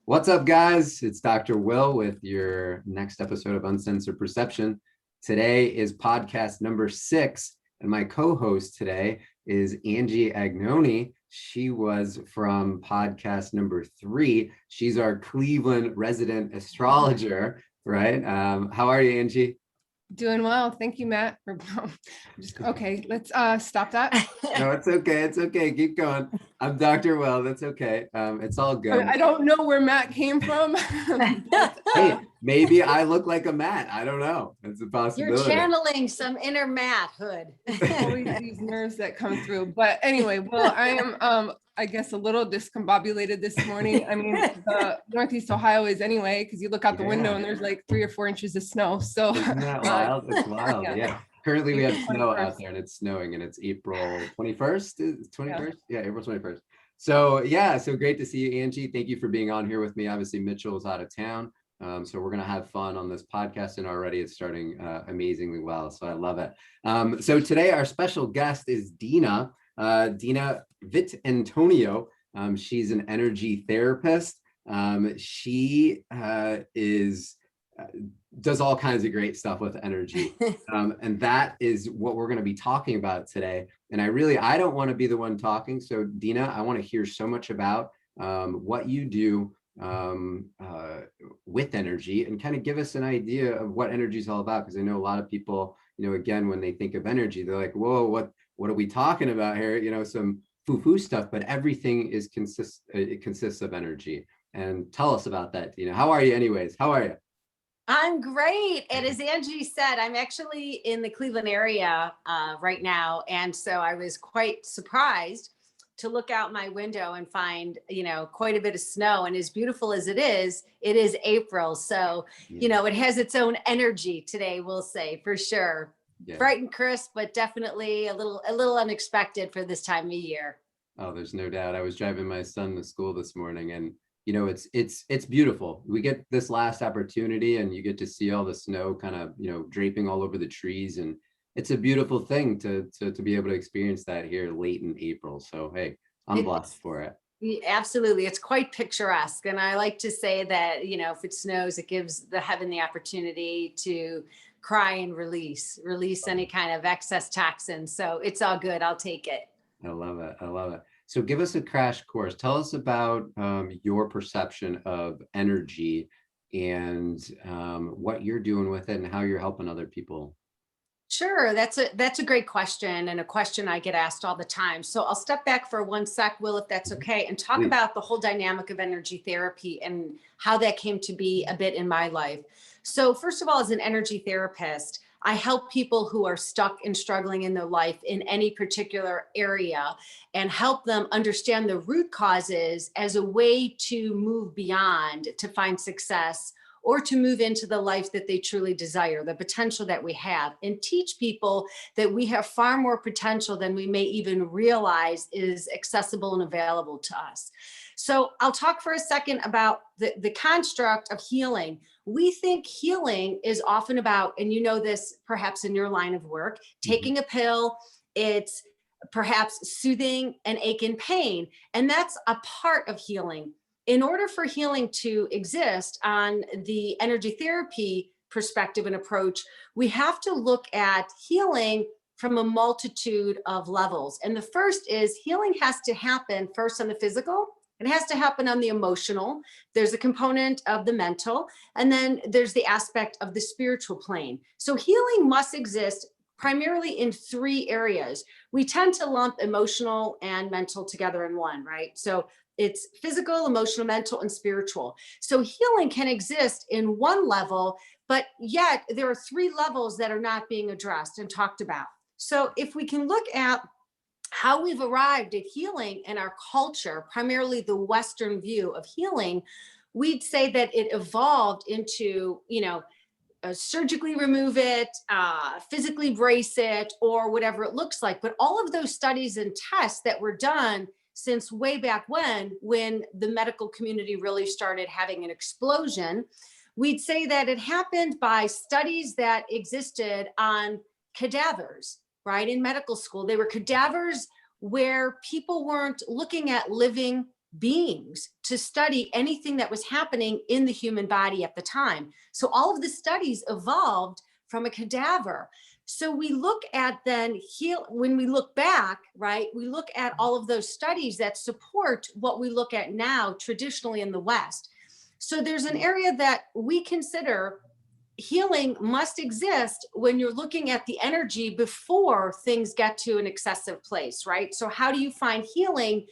What's up, guys? It's Dr. Will with your next episode of Uncensored Perception. Today is podcast number 6, and my co-host today is Angie Agnoni. She was from podcast number 3. She's our Cleveland resident astrologer, right? How are you, Angie? Doing well. Thank you, Matt. Okay, let's stop that. No, it's okay. It's okay. Keep going. I'm Dr. Will. That's okay. It's all good. I don't know where Matt came from. Hey, maybe I look like a Matt. I don't know. It's a possibility. You're channeling some inner Matthood. Always these nerves that come through. But anyway, well, I am, I guess, a little discombobulated this morning. I mean, Northeast Ohio is anyway, because you look out the window and there's like 3 or 4 inches of snow. So isn't that wild? It's wild. Yeah. Currently, we have snow 21st. out there, and it's snowing, and it's April 21st. 21st? Yeah, April 21st. So yeah, so great to see you, Angie. Thank you for being on here with me. Obviously, Mitchell is out of town. So we're going to have fun on this podcast, and already it's starting amazingly well. So I love it. So today our special guest is Dina Vitantonio. She's an energy therapist. She does all kinds of great stuff with energy. And that is what we're going to be talking about today. And I don't want to be the one talking. So Dina, I want to hear so much about what you do with energy, and kind of give us an idea of what energy is all about. Because I know a lot of people, again, when they think of energy, they're like, whoa, what are we talking about here? Some foo-foo stuff, but everything consists of energy. And tell us about that, Dina. How are you anyways? How are you? I'm great. And as Angie said, I'm actually in the Cleveland area right now. And so I was quite surprised to look out my window and find, quite a bit of snow. And as beautiful as it is April. So, it has its own energy today, we'll say, for sure. Yeah. Bright and crisp, but definitely a little unexpected for this time of year. Oh, there's no doubt. I was driving my son to school this morning, and it's beautiful. We get this last opportunity, and you get to see all the snow kind of, draping all over the trees, and it's a beautiful thing to be able to experience that here late in April. So, hey, I'm blessed for it. Absolutely. It's quite picturesque. And I like to say that, if it snows, it gives the heaven the opportunity to cry and release any kind of excess toxins. So it's all good. I'll take it. I love it. So give us a crash course. Tell us about your perception of energy and what you're doing with it and how you're helping other people. Sure. That's a great question, and a question I get asked all the time. So I'll step back for 1 sec, Will, if that's okay, and talk about the whole dynamic of energy therapy and how that came to be a bit in my life. So first of all, as an energy therapist, I help people who are stuck and struggling in their life in any particular area, and help them understand the root causes as a way to move beyond, to find success, or to move into the life that they truly desire, the potential that we have, and teach people that we have far more potential than we may even realize is accessible and available to us. So I'll talk for a second about the construct of healing. We think healing is often about, and you know this perhaps in your line of work, taking a pill. It's perhaps soothing an ache and pain, and that's a part of healing. In order for healing to exist on the energy therapy perspective and approach, we have to look at healing from a multitude of levels. And the first is healing has to happen first on the physical. It has to happen on the emotional. There's a component of the mental, and then there's the aspect of the spiritual plane. So healing must exist primarily in 3 areas. We tend to lump emotional and mental together in one, right? So it's physical, emotional, mental, and spiritual. So healing can exist in one level, but yet there are 3 levels that are not being addressed and talked about. So if we can look at how we've arrived at healing in our culture, primarily the Western view of healing, we'd say that it evolved into, surgically remove it, physically brace it, or whatever it looks like. But all of those studies and tests that were done since way back when the medical community really started having an explosion, we'd say that it happened by studies that existed on cadavers, right? In medical school, they were cadavers where people weren't looking at living beings to study anything that was happening in the human body at the time. So all of the studies evolved from a cadaver. So we look at then when we look back, right, we look at all of those studies that support what we look at now traditionally in the West. So there's an area that we consider healing must exist when you're looking at the energy before things get to an excessive place, right? So how do you find healing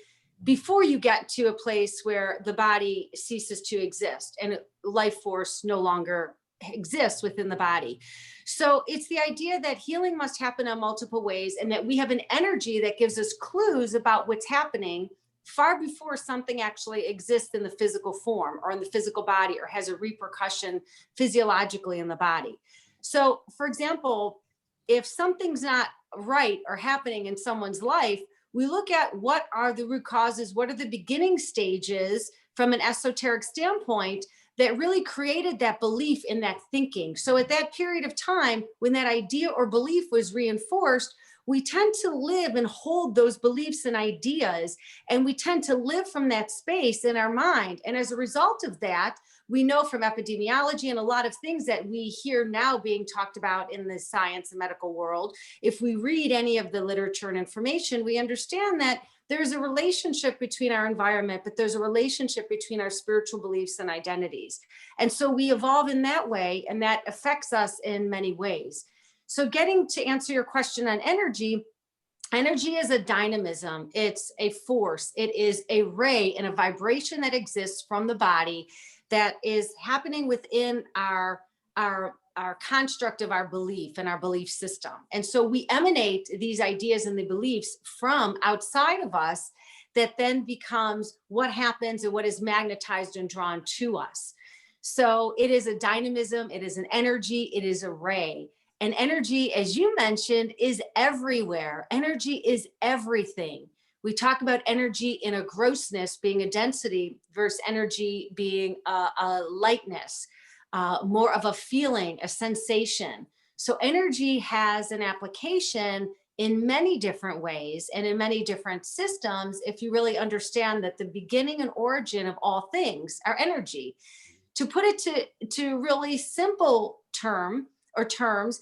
before you get to a place where the body ceases to exist and life force no longer exists within the body? So it's the idea that healing must happen in multiple ways, and that we have an energy that gives us clues about what's happening far before something actually exists in the physical form or in the physical body or has a repercussion physiologically in the body. So for example, if something's not right or happening in someone's life, we look at what are the root causes, what are the beginning stages from an esoteric standpoint that really created that belief in that thinking. So at that period of time, when that idea or belief was reinforced, we tend to live and hold those beliefs and ideas, and we tend to live from that space in our mind. And as a result of that, we know from epidemiology and a lot of things that we hear now being talked about in the science and medical world, if we read any of the literature and information, we understand that there's a relationship between our environment, but there's a relationship between our spiritual beliefs and identities. And so we evolve in that way, and that affects us in many ways. So getting to answer your question on energy, energy is a dynamism. It's a force. It is a ray and a vibration that exists from the body that is happening within our construct of our belief and our belief system. And so we emanate these ideas and the beliefs from outside of us that then becomes what happens and what is magnetized and drawn to us. So it is a dynamism, it is an energy, it is a ray. And energy, as you mentioned, is everywhere. Energy is everything. We talk about energy in a grossness being a density versus energy being a lightness, more of a feeling, a sensation. So energy has an application in many different ways and in many different systems if you really understand that the beginning and origin of all things are energy. To put it to really simple terms,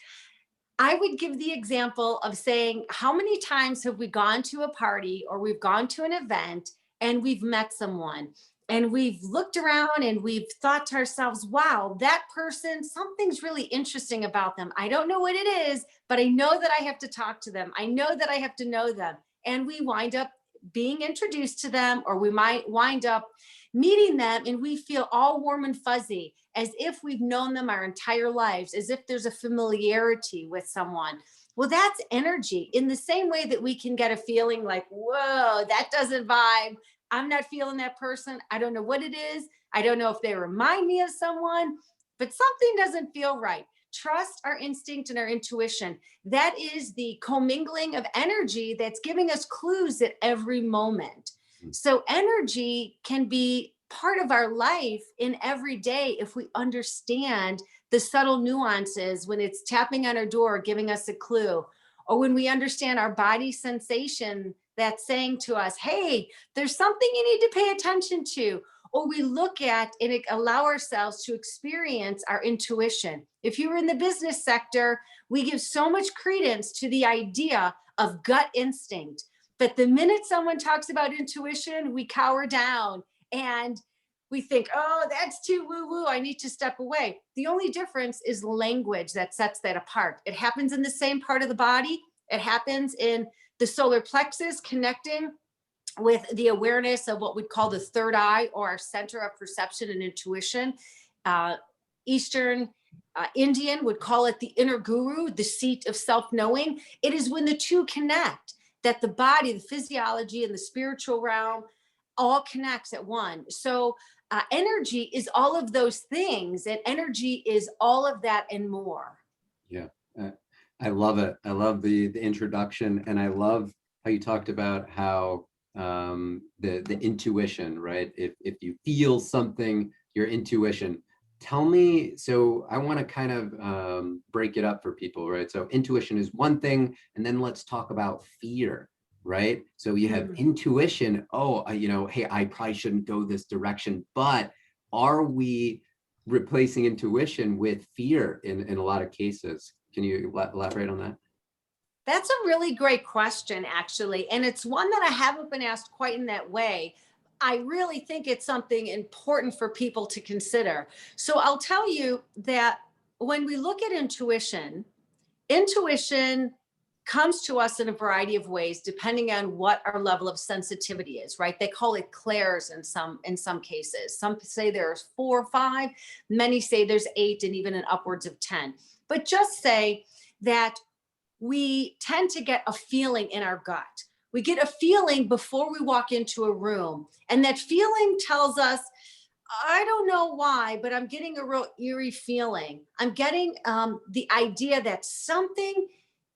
I would give the example of saying, how many times have we gone to a party or we've gone to an event and we've met someone and we've looked around and we've thought to ourselves, wow, that person, something's really interesting about them. I don't know what it is, but I know that I have to talk to them. I know that I have to know them. And we wind up being introduced to them, or we might wind up meeting them and we feel all warm and fuzzy, as if we've known them our entire lives, as if there's a familiarity with someone. Well, that's energy. In the same way that we can get a feeling like, whoa, that doesn't vibe. I'm not feeling that person. I don't know what it is. I don't know if they remind me of someone, but something doesn't feel right. Trust our instinct and our intuition. That is the commingling of energy that's giving us clues at every moment. So energy can be part of our life in every day if we understand the subtle nuances when it's tapping on our door, giving us a clue, or when we understand our body sensation that's saying to us, hey, there's something you need to pay attention to. Or we look at and allow ourselves to experience our intuition. If you were in the business sector, we give so much credence to the idea of gut instinct. But the minute someone talks about intuition, we cower down and we think, oh, that's too woo-woo, I need to step away. The only difference is language that sets that apart. It happens in the same part of the body. It happens in the solar plexus, connecting with the awareness of what we'd call the third eye, or our center of perception and intuition. Eastern Indian would call it the inner guru, the seat of self-knowing. It is when the two connect that the body, the physiology, and the spiritual realm all connects at one. So energy is all of those things, and energy is all of that and more. Yeah, I love it. I love the introduction, and I love how you talked about how the intuition, right? If you feel something, your intuition. Tell me, so I want to kind of break it up for people, right? So intuition is one thing, and then let's talk about fear. right? So you have intuition. Oh, hey, I probably shouldn't go this direction. But are we replacing intuition with fear in a lot of cases? Can you elaborate on that? That's a really great question, actually. And it's one that I haven't been asked quite in that way. I really think it's something important for people to consider. So I'll tell you that when we look at intuition, intuition comes to us in a variety of ways depending on what our level of sensitivity is, right? They call it clairs in some cases. Some say there's 4 or 5, many say there's 8, and even in upwards of 10. But just say that we tend to get a feeling in our gut. We get a feeling before we walk into a room, and that feeling tells us, I don't know why, but I'm getting a real eerie feeling. I'm getting the idea that something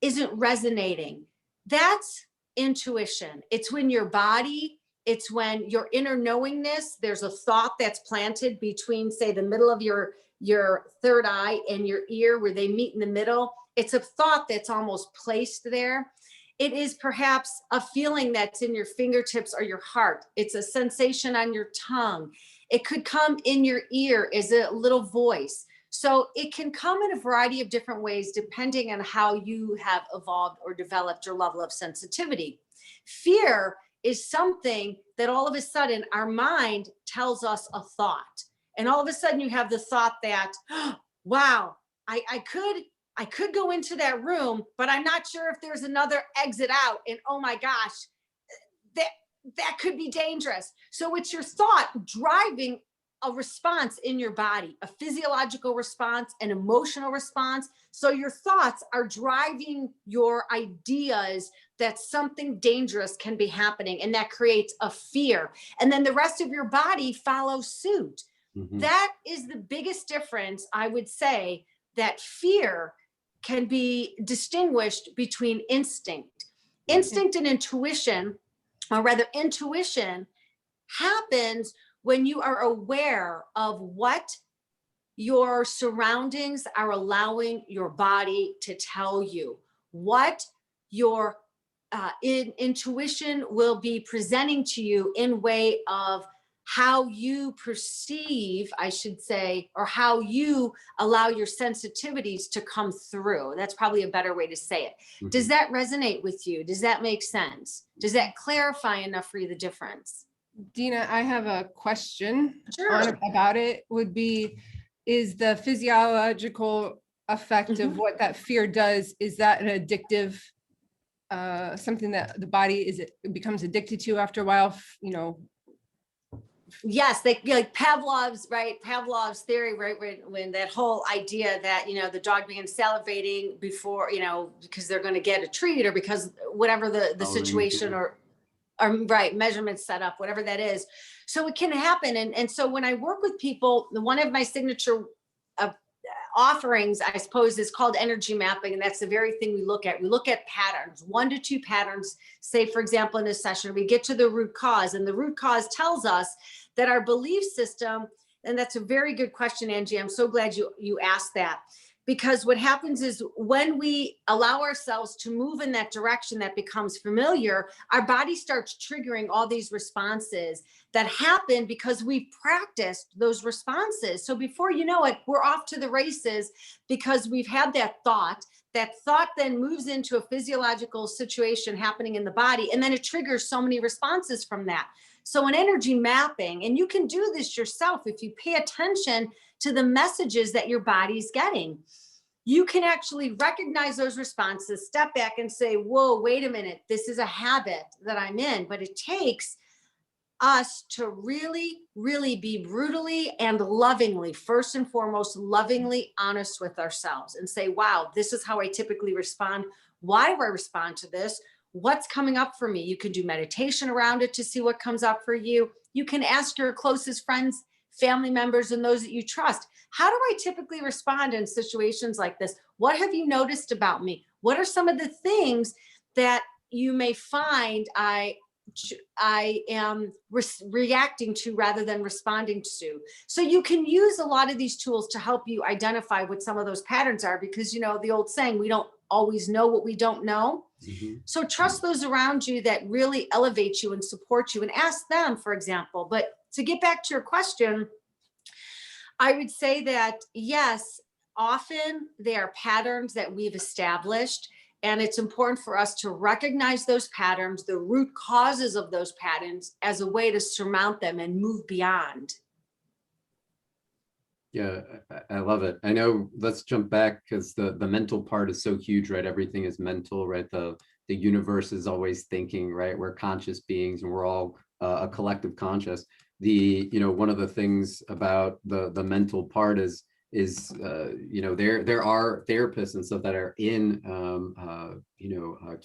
isn't resonating. That's intuition. It's when your body, it's when your inner knowingness, there's a thought that's planted between, say, the middle of your third eye and your ear, where they meet in the middle. It's a thought that's almost placed there. It is perhaps a feeling that's in your fingertips or your heart. It's a sensation on your tongue. It could come in your ear as a little voice. So it can come in a variety of different ways depending on how you have evolved or developed your level of sensitivity. Fear is something that all of a sudden our mind tells us a thought. And all of a sudden you have the thought that, oh, wow, I could go into that room, but I'm not sure if there's another exit out. And oh my gosh, that could be dangerous. So it's your thought driving a response in your body, a physiological response, an emotional response. So your thoughts are driving your ideas that something dangerous can be happening, and that creates a fear. And then the rest of your body follows suit. That is the biggest difference, I would say, that fear can be distinguished between instinct. Instinct and intuition, or rather intuition, happens when you are aware of what your surroundings are allowing your body to tell you, what your intuition will be presenting to you in way of how you perceive, I should say, or how you allow your sensitivities to come through. That's probably a better way to say it. Does that resonate with you? Does that make sense? Does that clarify enough for you, the difference? Dina, I have a question Sure. about it. Would be, is the physiological effect of what that fear does, is that an addictive, something that the body it becomes addicted to after a while, Yes, they like Pavlov's, right? Pavlov's theory, right? When that whole idea that, the dog begins salivating before, because they're going to get a treat, or because whatever the situation or right, measurements set up, whatever that is. So it can happen. And so when I work with people, one of my signature offerings, I suppose, is called energy mapping. And that's the very thing we look at. We look at patterns, 1 to 2 patterns. Say, for example, in a session, we get to the root cause, and the root cause tells us that our belief system, and that's a very good question, Angie. I'm so glad you asked that, because what happens is when we allow ourselves to move in that direction that becomes familiar, our body starts triggering all these responses that happen because we've practiced those responses. So before you know it, we're off to the races because we've had that thought. That thought then moves into a physiological situation happening in the body, and then it triggers so many responses from that. So in energy mapping, and you can do this yourself if you pay attention to the messages that your body's getting, you can actually recognize those responses, step back and say, whoa, wait a minute, this is a habit that I'm in. But it takes us to really, really be brutally and lovingly, first and foremost, lovingly honest with ourselves and say, wow, this is how I typically respond. Why do I respond to this? What's coming up for me? You can do meditation around it to see what comes up for you. You can ask your closest friends, family members, and those that you trust, how do I typically respond in situations like this? What have you noticed about me? What are some of the things that you may find I am reacting to rather than responding to? So you can use a lot of these tools to help you identify what some of those patterns are, because the old saying, we don't always know what we don't know. Mhm. So trust those around you that really elevate you and support you, and ask them, for example. But to get back to your question, I would say that yes, often they are patterns that we've established. And it's important for us to recognize those patterns, the root causes of those patterns, as a way to surmount them and move beyond. Yeah, I love it. I know, let's jump back because the mental part is so huge, right? Everything is mental, right? The universe is always thinking, right? We're conscious beings and we're all a collective conscious. One of the things about the mental part is there are therapists and stuff that are in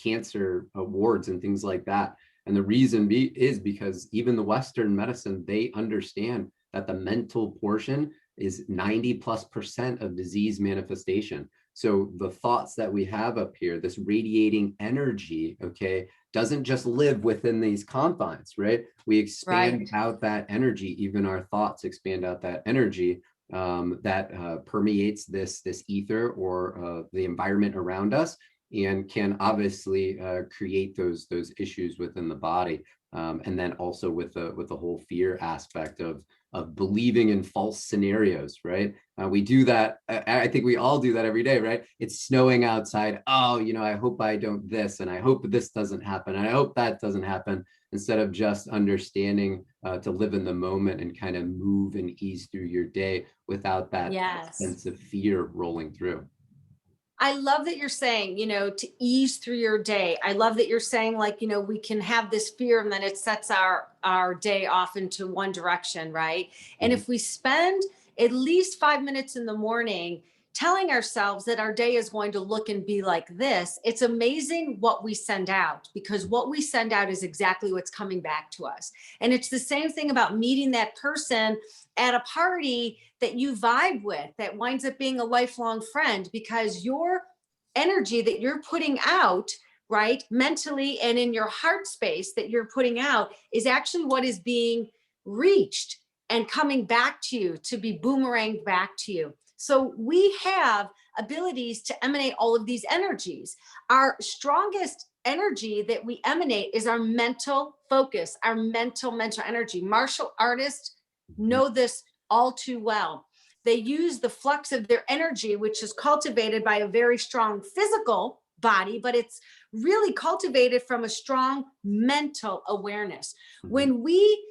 cancer wards and things like that. And the reason is because even the Western medicine, they understand that the mental portion is 90+% of disease manifestation. So the thoughts that we have up here, this radiating energy, okay, doesn't just live within these confines, right? We expand out that energy. Even our thoughts expand out that energy that permeates this ether or the environment around us, and can obviously create those issues within the body. And then also with the whole fear aspect of believing in false scenarios, right? We do that. I think we all do that every day, right? It's snowing outside. Oh, I hope I don't this, and I hope this doesn't happen, and I hope that doesn't happen, instead of just understanding to live in the moment and kind of move and ease through your day without that sense of fear rolling through. I love that you're saying, to ease through your day. I love that you're saying, like, we can have this fear and then it sets our day off into one direction, right? And if we spend at least 5 minutes in the morning telling ourselves that our day is going to look and be like this, it's amazing what we send out, because what we send out is exactly what's coming back to us. And it's the same thing about meeting that person at a party that you vibe with, that winds up being a lifelong friend, because your energy that you're putting out, right, mentally and in your heart space that you're putting out, is actually what is being reached and coming back to you, to be boomeranged back to you. So we have abilities to emanate all of these energies. Our strongest energy that we emanate is our mental focus, our mental energy. Martial artists know this all too well. They use the flux of their energy, which is cultivated by a very strong physical body, but it's really cultivated from a strong mental awareness. When we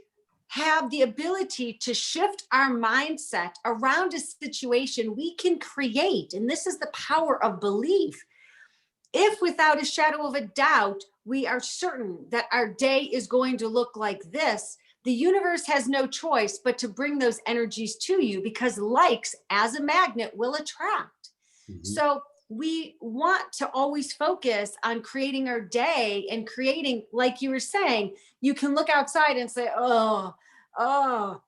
have the ability to shift our mindset around a situation, we can create. And this is the power of belief. If without a shadow of a doubt, we are certain that our day is going to look like this, the universe has no choice but to bring those energies to you, because likes as a magnet will attract. So we want to always focus on creating our day and creating, like you were saying, you can look outside and say, oh,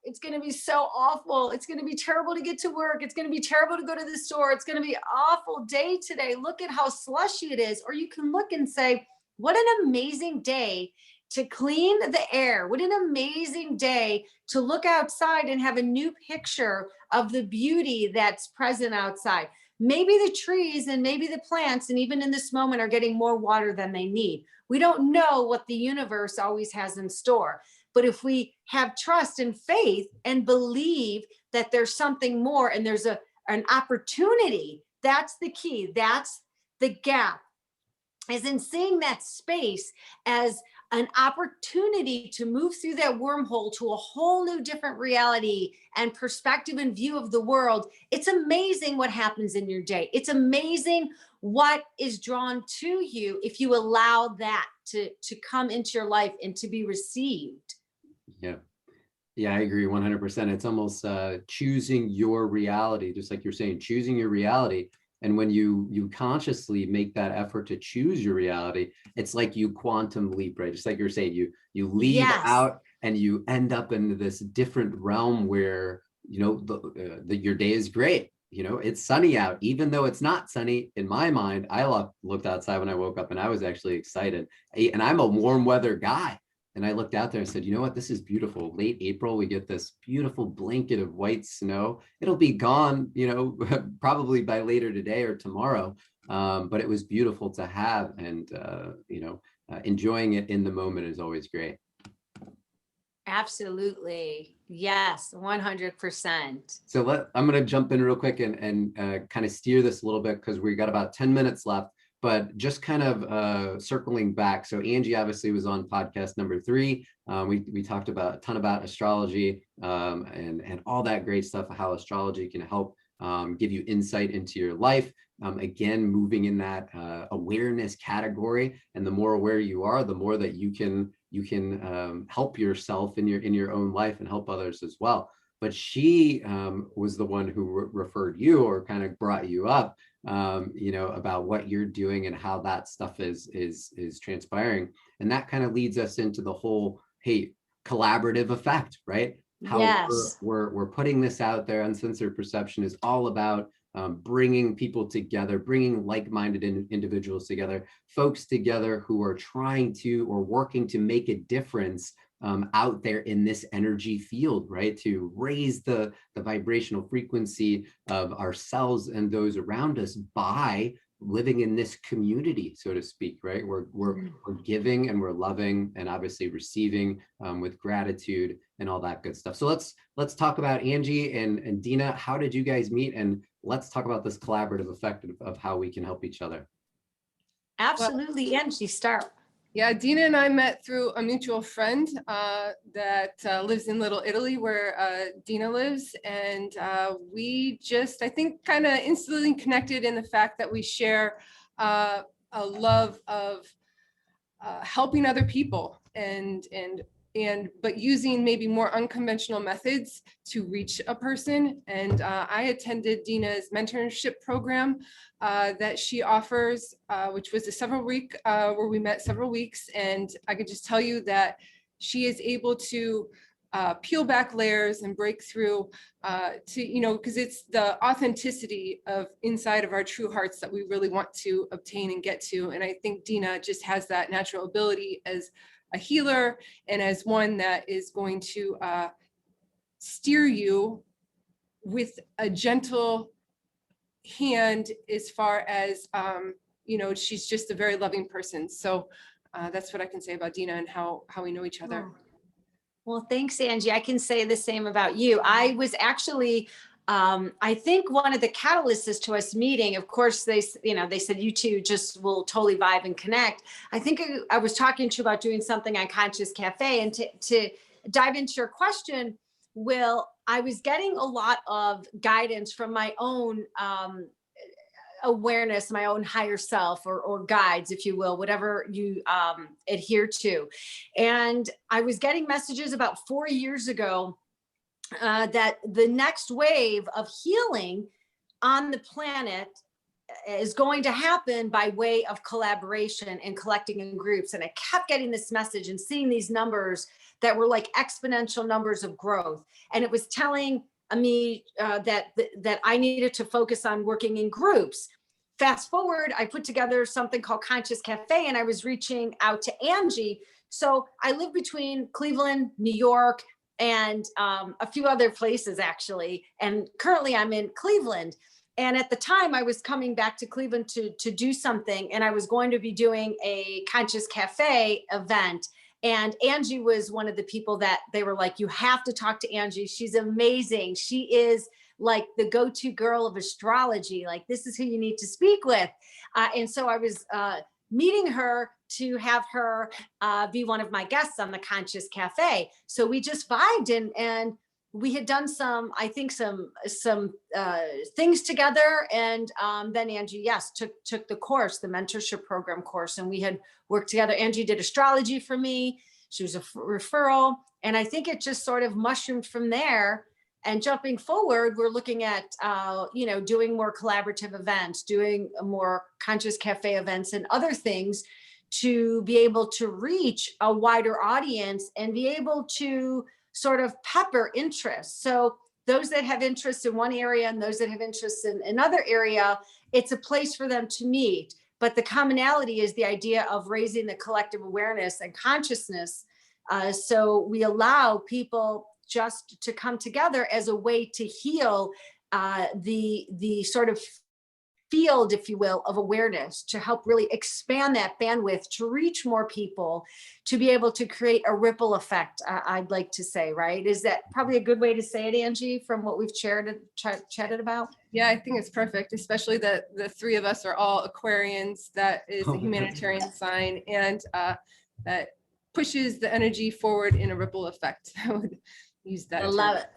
it's going to be so awful. It's going to be terrible to get to work. It's going to be terrible to go to the store. It's going to be an awful day today. Look at how slushy it is. Or you can look and say, what an amazing day to clean the air. What an amazing day to look outside and have a new picture of the beauty that's present outside. Maybe the trees and maybe the plants, and even in this moment, are getting more water than they need. We don't know what the universe always has in store. But if we have trust and faith and believe that there's something more and there's an opportunity, that's the key. That's the gap, is in seeing that space as an opportunity to move through that wormhole to a whole new different reality and perspective and view of the world. It's amazing what happens in your day. It's amazing what is drawn to you if you allow that to come into your life and to be received. Yeah, I agree 100%. It's almost choosing your reality, just like you're saying, choosing your reality. And when you consciously make that effort to choose your reality, it's like you quantum leap, right? Just like you're saying, you leave out and you end up in this different realm where, your day is great. It's sunny out, even though it's not sunny. In my mind, I looked outside when I woke up and I was actually excited. And I'm a warm weather guy. And I looked out there and said, you know what, this is beautiful. Late April, we get this beautiful blanket of white snow. It'll be gone, probably by later today or tomorrow. but it was beautiful to have, and enjoying it in the moment is always great. Absolutely. Yes, 100%. So I'm going to jump in real quick and kind of steer this a little bit, because we got about 10 minutes left, but just kind of circling back. So Angie obviously was on podcast number 3. We talked about a ton about astrology and all that great stuff, how astrology can help give you insight into your life. Again, moving in that awareness category, and the more aware you are, the more that you can help yourself in your own life and help others as well. But she was the one who referred you, or kind of brought you up, about what you're doing and how that stuff is transpiring. And that kind of leads us into the whole, hey, collaborative effect, right? How Yes. we're putting this out there. Uncensored Perception is all about bringing people together, bringing like-minded individuals together, folks together who are trying to, or working to make a difference out there in this energy field, right? To raise the vibrational frequency of ourselves and those around us by living in this community, so to speak, right? We're giving and we're loving, and obviously receiving with gratitude and all that good stuff. So let's talk about Angie and Dina. How did you guys meet? And let's talk about this collaborative effect of how we can help each other. Absolutely. Angie, start. Yeah, Dina and I met through a mutual friend that lives in Little Italy, where Dina lives. And we just, I think, kind of instantly connected in the fact that we share a love of helping other people, but using maybe more unconventional methods to reach a person. And I attended Dina's mentorship program that she offers, which was a several week, where we met several weeks. And I could just tell you that she is able to peel back layers and break through because it's the authenticity of inside of our true hearts that we really want to obtain and get to. And I think Dina just has that natural ability as a healer, and as one that is going to steer you with a gentle hand, as far as she's just a very loving person. So that's what I can say about Dina and how we know each other. Well, thanks, Angie. I can say the same about you. I was actually I think one of the catalysts to us meeting, of course, they said you two just will totally vibe and connect. I think I was talking to you about doing something on Conscious Cafe, and to dive into your question, Will, I was getting a lot of guidance from my own awareness, my own higher self, or guides, if you will, whatever you adhere to. And I was getting messages about 4 years ago that the next wave of healing on the planet is going to happen by way of collaboration and collecting in groups. And I kept getting this message and seeing these numbers that were like exponential numbers of growth. And it was telling me that I needed to focus on working in groups. Fast forward, I put together something called Conscious Cafe, and I was reaching out to Angie. So I live between Cleveland, New York, and a few other places actually. And currently I'm in Cleveland. And at the time I was coming back to Cleveland to do something, and I was going to be doing a Conscious Cafe event. And Angie was one of the people that they were like, you have to talk to Angie. She's amazing. She is like the go-to girl of astrology. Like, this is who you need to speak with. And so I was meeting her to have her be one of my guests on the Conscious Cafe. So we just vibed, and we had done some things together. And then Angie, yes, took the course, the mentorship program course, and we had worked together. Angie did astrology for me. She was a referral. And I think it just sort of mushroomed from there. And jumping forward, we're looking at, doing more collaborative events, doing more Conscious Cafe events and other things to be able to reach a wider audience and be able to sort of pepper interest. So those that have interest in one area and those that have interest in another area, it's a place for them to meet. But the commonality is the idea of raising the collective awareness and consciousness. So we allow people just to come together as a way to heal the sort of field, if you will, of awareness to help really expand that bandwidth to reach more people, to be able to create a ripple effect, I'd like to say, right? Is that probably a good way to say it, Angie, from what we've chatted about? Yeah, I think it's perfect, especially that the three of us are all Aquarians. That is a humanitarian sign, and that pushes the energy forward in a ripple effect. I would use that. I love it.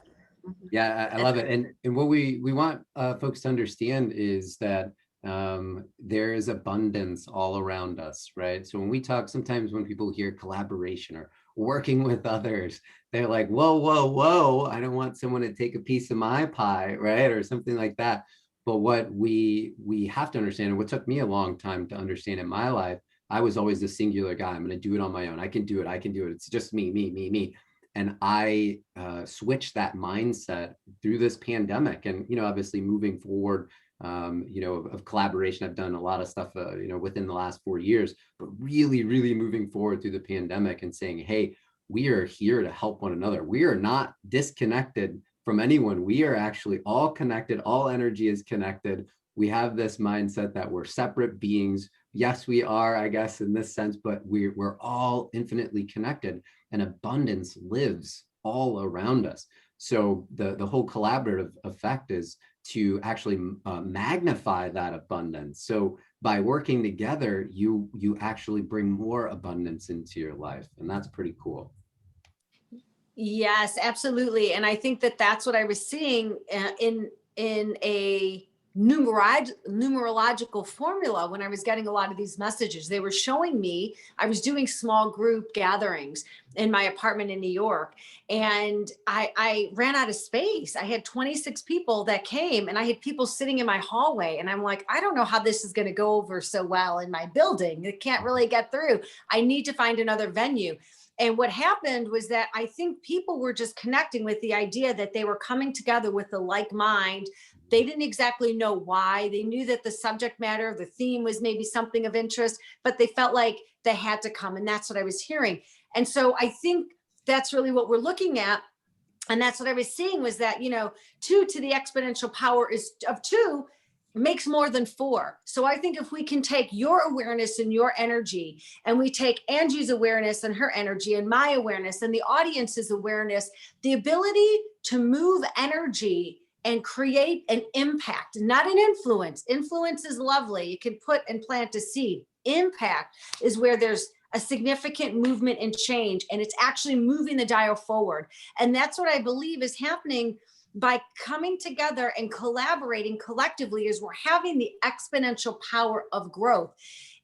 Yeah, I love it. And what we want folks to understand is that there is abundance all around us, right? So when we talk, sometimes when people hear collaboration or working with others, they're like, whoa, whoa, whoa, I don't want someone to take a piece of my pie, right? Or something like that. But what we have to understand, and what took me a long time to understand in my life, I was always the singular guy. I'm going to do it on my own. I can do it. I can do it. It's just me, me, me, me. And I switched that mindset through this pandemic. And, obviously moving forward, of collaboration, I've done a lot of stuff, within the last 4 years, but really, really moving forward through the pandemic and saying, hey, we are here to help one another. We are not disconnected from anyone. We are actually all connected. All energy is connected. We have this mindset that we're separate beings. Yes, we are, I guess, in this sense, but we're all infinitely connected, and abundance lives all around us. So the whole collaborative effect is to actually magnify that abundance. So by working together, you actually bring more abundance into your life, and that's pretty cool. Yes, absolutely. And I think that that's what I was seeing in a numerological formula when I was getting a lot of these messages. They were showing me, I was doing small group gatherings in my apartment in New York, and I ran out of space. I had 26 people that came, and I had people sitting in my hallway, and I'm like, I don't know how this is going to go over so well in my building. It can't really get through. I need to find another venue. And what happened was that I think people were just connecting with the idea that they were coming together with a like mind. They didn't exactly know why. They knew that the subject matter, the theme was maybe something of interest, but they felt like they had to come. And that's what I was hearing. And so I think that's really what we're looking at. And that's what I was seeing was that, 2 to the exponential power of 2 makes more than 4. So I think if we can take your awareness and your energy, and we take Angie's awareness and her energy, and my awareness and the audience's awareness, the ability to move energy and create an impact, not an influence. Influence is lovely. You can put and plant a seed. Impact is where there's a significant movement and change, and it's actually moving the dial forward. And that's what I believe is happening by coming together and collaborating collectively, is we're having the exponential power of growth.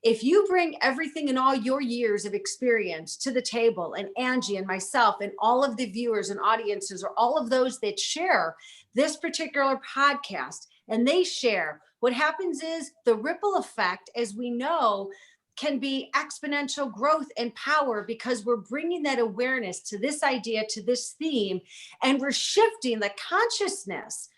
If you bring everything in all your years of experience to the table, and Angie and myself and all of the viewers and audiences, or all of those that share this particular podcast, and they share, what happens is the ripple effect, as we know, can be exponential growth and power, because we're bringing that awareness to this idea, to this theme, and we're shifting the consciousness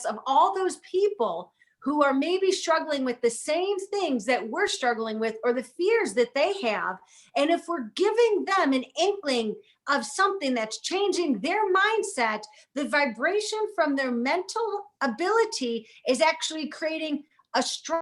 of all those people who are maybe struggling with the same things that we're struggling with, or the fears that they have. And if we're giving them an inkling of something that's changing their mindset, the vibration from their mental ability is actually creating a strong